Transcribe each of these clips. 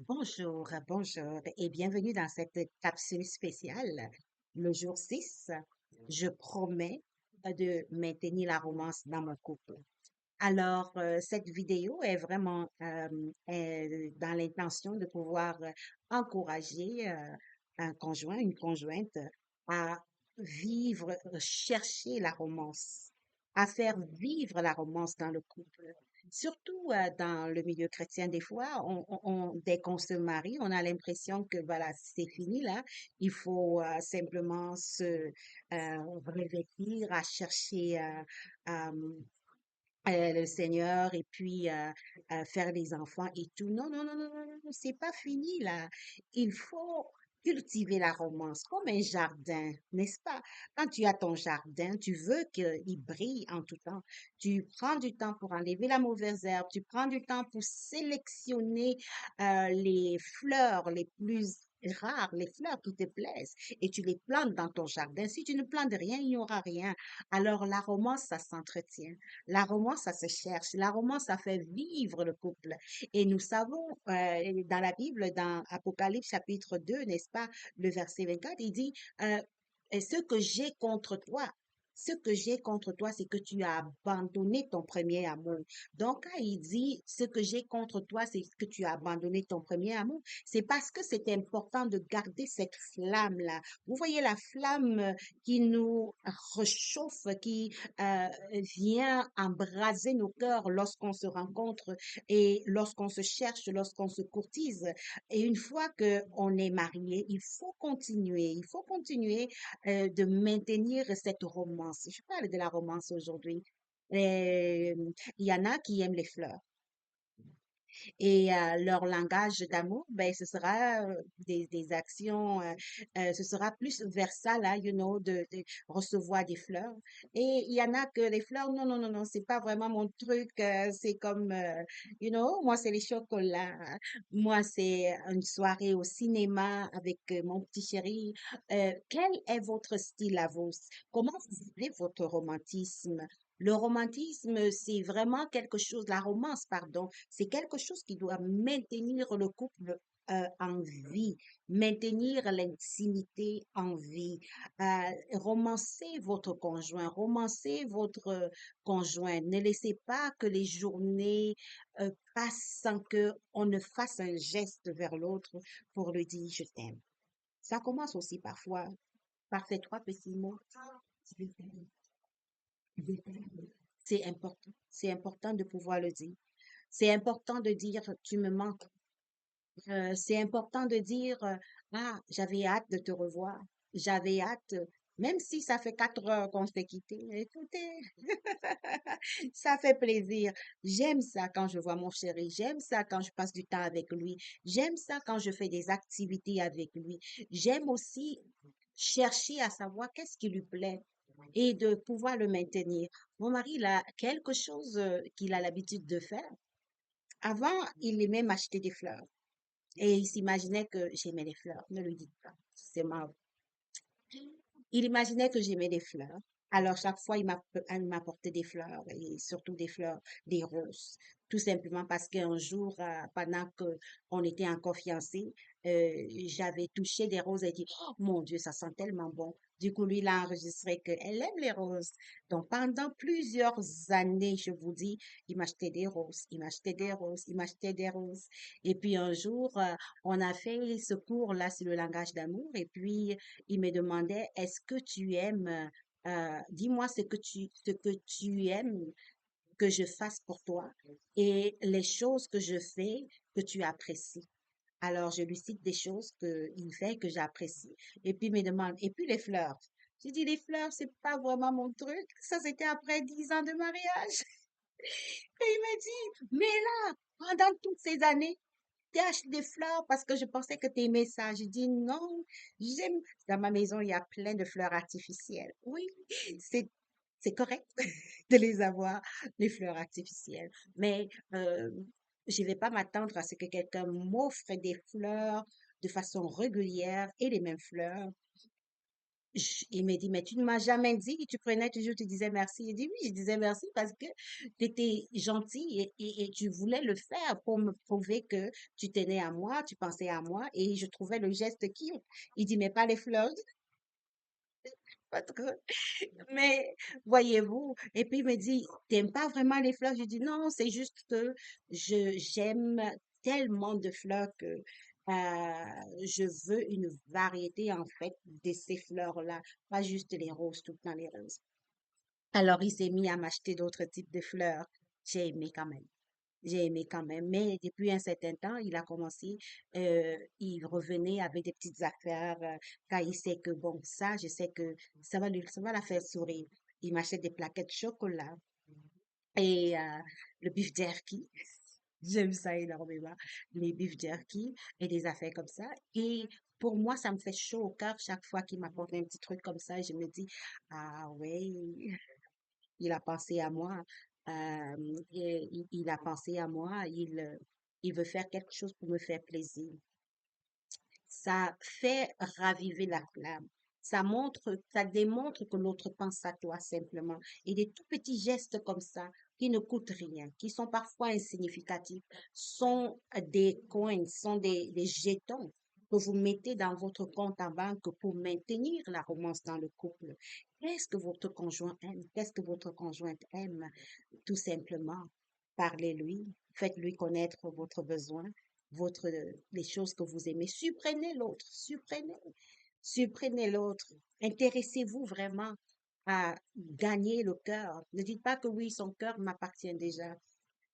Bonjour et bienvenue dans cette capsule spéciale. Le jour 6, je promets de maintenir la romance dans mon couple. Alors, cette vidéo est vraiment dans l'intention de pouvoir encourager un conjoint, une conjointe à vivre, chercher la romance, à faire vivre la romance dans le couple. Surtout dans le milieu chrétien, des fois, dès qu'on se marie, on a l'impression que voilà, c'est fini là. Il faut simplement se revêtir, à chercher le Seigneur et puis faire des enfants et tout. Non, non, non, non, non, non, non, c'est pas fini là. Il faut cultiver la romance comme un jardin, n'est-ce pas? Quand tu as ton jardin, tu veux qu'il brille en tout temps. Tu prends du temps pour enlever la mauvaise herbe, tu prends du temps pour sélectionner les fleurs les plus rares, les fleurs qui te plaisent, et tu les plantes dans ton jardin. Si tu ne plantes rien, il n'y aura rien. Alors la romance, ça s'entretient. La romance, ça se cherche. La romance, ça fait vivre le couple. Et nous savons, dans la Bible, dans Apocalypse chapitre 2, n'est-ce pas, le verset 24, il dit, ce que j'ai contre toi, ce que j'ai contre toi, c'est que tu as abandonné ton premier amour. Donc, quand il dit, ce que j'ai contre toi, c'est que tu as abandonné ton premier amour, c'est parce que c'est important de garder cette flamme-là. Vous voyez la flamme qui nous réchauffe, qui euh, vient embraser nos cœurs lorsqu'on se rencontre et lorsqu'on se cherche, lorsqu'on se courtise. Et une fois que on est marié, il faut continuer de maintenir cette romance. Je parle de la romance aujourd'hui. Euh, Il y en a qui aiment les fleurs. Et leur langage d'amour, ben, ce sera des actions, ce sera plus vers ça, là, de recevoir des fleurs. Et il y en a que les fleurs, non, non, non, non, c'est pas vraiment mon truc. C'est comme, moi, c'est les chocolats. Moi, c'est une soirée au cinéma avec mon petit chéri. Quel est votre style à vous? Comment vous vivez votre romantisme? Le romantisme, c'est vraiment quelque chose, la romance, pardon, c'est quelque chose qui doit maintenir le couple en vie, maintenir l'intimité en vie. Romancez votre conjoint, romancez votre conjoint. Ne laissez pas que les journées passent sans que on ne fasse un geste vers l'autre pour lui dire je t'aime. Ça commence aussi parfois par ces trois petits mots. Je t'aime. Je t'aime. C'est important. C'est important de pouvoir le dire. C'est important de dire tu me manques. C'est important de dire ah, j'avais hâte de te revoir. J'avais hâte, même si ça fait 4 heures qu'on s'est quitté. Écoutez, ça fait plaisir. J'aime ça quand je vois mon chéri. J'aime ça quand je passe du temps avec lui. J'aime ça quand je fais des activités avec lui. J'aime aussi chercher à savoir qu'est-ce qui lui plaît et de pouvoir le maintenir. Mon mari, il a quelque chose qu'il a l'habitude de faire. Avant, il aimait m'acheter des fleurs et il s'imaginait que j'aimais les fleurs. Ne le dites pas, c'est marrant. Il imaginait que j'aimais les fleurs. Alors, chaque fois, il m'apportait des fleurs et surtout des fleurs, des roses. Tout simplement parce qu'un jour, pendant que on était encore fiancés, j'avais touché des roses et dit, oh mon Dieu, ça sent tellement bon. Du coup, lui, il a enregistré qu'elle aime les roses. Donc, pendant plusieurs années, je vous dis, il m'achetait des roses, il m'achetait des roses, il m'achetait des roses. Et puis, un jour, on a fait ce cours-là sur le langage d'amour et puis, il me demandait, est-ce que tu aimes, dis-moi ce que tu aimes que je fasse pour toi et les choses que je fais que tu apprécies. Alors, je lui cite des choses qu'il fait que j'apprécie. Et puis, il me demande, et puis les fleurs. J'ai dit, les fleurs, c'est pas vraiment mon truc. Ça, c'était après 10 ans de mariage. Et il m'a dit, mais là, pendant toutes ces années, t'ai acheté des fleurs parce que je pensais que t'aimais ça. Je dis non, j'aime. Dans ma maison, il y a plein de fleurs artificielles. Oui, c'est c'est correct de les avoir, les fleurs artificielles. Mais je vais pas m'attendre à ce que quelqu'un m'offre des fleurs de façon régulière et les mêmes fleurs. Il m'a dit, mais tu ne m'as jamais dit, tu prenais toujours, tu disais merci. J'ai dit, oui, je disais merci parce que tu étais gentil et tu voulais le faire pour me prouver que tu tenais à moi, tu pensais à moi et je trouvais le geste qui. Il dit, mais pas les fleurs. Pas trop. Mais voyez-vous, et puis il me dit, t'aimes pas vraiment les fleurs? Je dis, non, c'est juste que j'aime tellement de fleurs que je veux une variété en fait de ces fleurs-là, pas juste les roses, tout le temps les roses. Alors il s'est mis à m'acheter d'autres types de fleurs. J'ai aimé quand même. J'ai aimé quand même, mais depuis un certain temps, il a commencé, il revenait avec des petites affaires, quand il sait que bon, ça, je sais que ça va la faire sourire. Il m'achète des plaquettes de chocolat et le beef jerky. J'aime ça énormément, les beef jerky et des affaires comme ça. Et pour moi, ça me fait chaud au cœur chaque fois qu'il m'apporte un petit truc comme ça. Je me dis, ah ouais, il a pensé à moi. Il a pensé à moi. Il veut faire quelque chose pour me faire plaisir. Ça fait raviver la flamme. Ça démontre que l'autre pense à toi simplement. Et des tout petits gestes comme ça, qui ne coûtent rien, qui sont parfois insignificatifs, sont des coins, sont des jetons que vous mettez dans votre compte en banque pour maintenir la romance dans le couple. Qu'est-ce que votre conjoint aime? Qu'est-ce que votre conjointe aime? Tout simplement, parlez-lui, faites-lui connaître votre besoin, les choses que vous aimez. Surprenez l'autre. Intéressez-vous vraiment à gagner le cœur. Ne dites pas que oui, son cœur m'appartient déjà.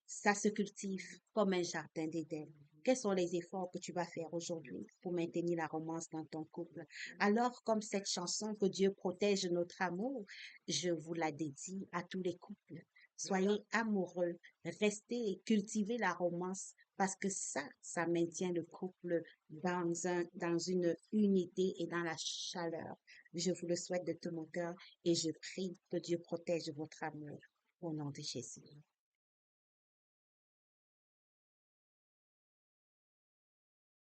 Ça se cultive comme un jardin d'Éden. Quels sont les efforts que tu vas faire aujourd'hui pour maintenir la romance dans ton couple? Alors, comme cette chanson que Dieu protège notre amour, je vous la dédie à tous les couples. Soyez amoureux, restez et cultivez la romance parce que ça maintient le couple dans une unité et dans la chaleur. Je vous le souhaite de tout mon cœur et je prie que Dieu protège votre amour au nom de Jésus.